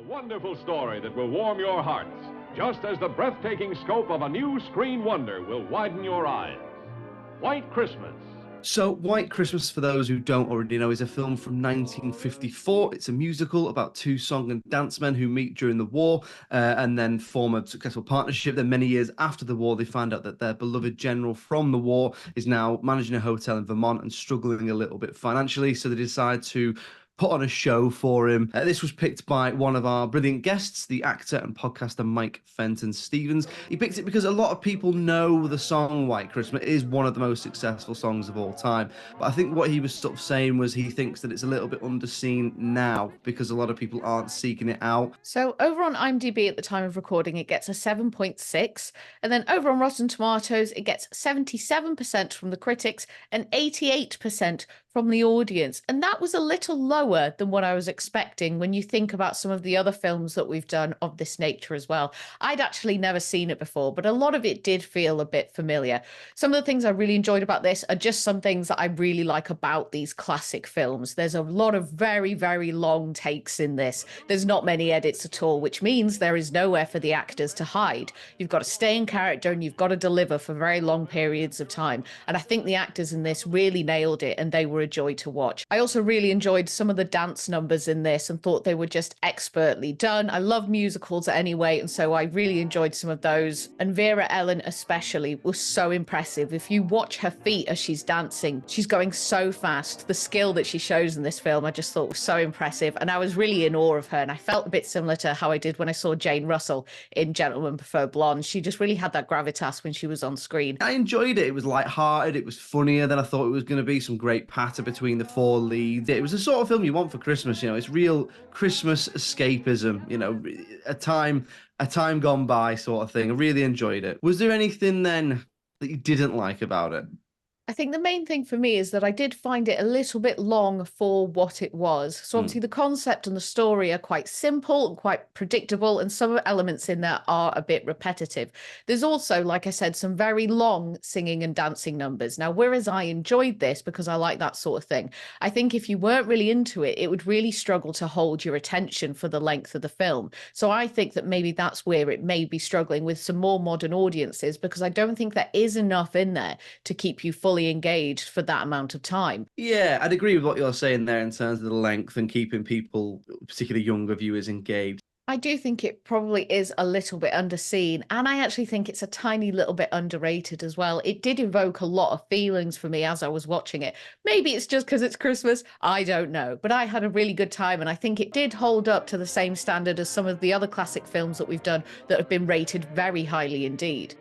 wonderful story that will warm your hearts, just as the breathtaking scope of a new screen wonder will widen your eyes. White Christmas. So, White Christmas, for those who don't already know, is a film from 1954. It's a musical about two song and dance men who meet during the war and then form a successful partnership. Then, many years after the war, they find out that their beloved general from the war is now managing a hotel in Vermont and struggling a little bit financially. So, they decide to put on a show for him. This was picked by one of our brilliant guests, the actor and podcaster Mike Fenton Stevens. He picked it because a lot of people know the song White Christmas. It is one of the most successful songs of all time. But I think what he was sort of saying was he thinks that it's a little bit underseen now because a lot of people aren't seeking it out. So over on IMDb at the time of recording, it gets a 7.6. And then over on Rotten Tomatoes, it gets 77% from the critics and 88% from the audience. And that was a little lower than what I was expecting when you think about some of the other films that we've done of this nature as well. I'd actually never seen it before, but a lot of it did feel a bit familiar. Some of the things I really enjoyed about this are just some things that I really like about these classic films. There's a lot of very, very long takes in this. There's not many edits at all, which means there is nowhere for the actors to hide. You've got to stay in character and you've got to deliver for very long periods of time. And I think the actors in this really nailed it and they were a joy to watch. I also really enjoyed some of the dance numbers in this and thought they were just expertly done. I love musicals anyway, and so I really enjoyed some of those. And Vera Ellen especially was so impressive. If you watch her feet as she's dancing, she's going so fast. The skill that she shows in this film I just thought was so impressive, and I was really in awe of her, and I felt a bit similar to how I did when I saw Jane Russell in Gentlemen Prefer Blondes. She just really had that gravitas when she was on screen. I enjoyed it. It was light-hearted, it was funnier than I thought it was going to be, some great patter between the four leads. It was the sort of film you want for Christmas, you know. It's real Christmas escapism, you know, a time gone by sort of thing. I really enjoyed it. Was there anything then that you didn't like about it? I think the main thing for me is that I did find it a little bit long for what it was. So obviously the concept and the story are quite simple and quite predictable, and some elements in there are a bit repetitive. There's also, like I said, some very long singing and dancing numbers. Now, whereas I enjoyed this because I like that sort of thing, I think if you weren't really into it, it would really struggle to hold your attention for the length of the film. So I think that maybe that's where it may be struggling with some more modern audiences, because I don't think there is enough in there to keep you fully engaged for that amount of time. Yeah, I'd agree with what you're saying there in terms of the length and keeping people, particularly younger viewers, engaged. I do think it probably is a little bit underseen, and I actually think it's a tiny little bit underrated as well. It did evoke a lot of feelings for me as I was watching it. Maybe it's just because it's Christmas, I don't know, but I had a really good time, and I think it did hold up to the same standard as some of the other classic films that we've done that have been rated very highly indeed.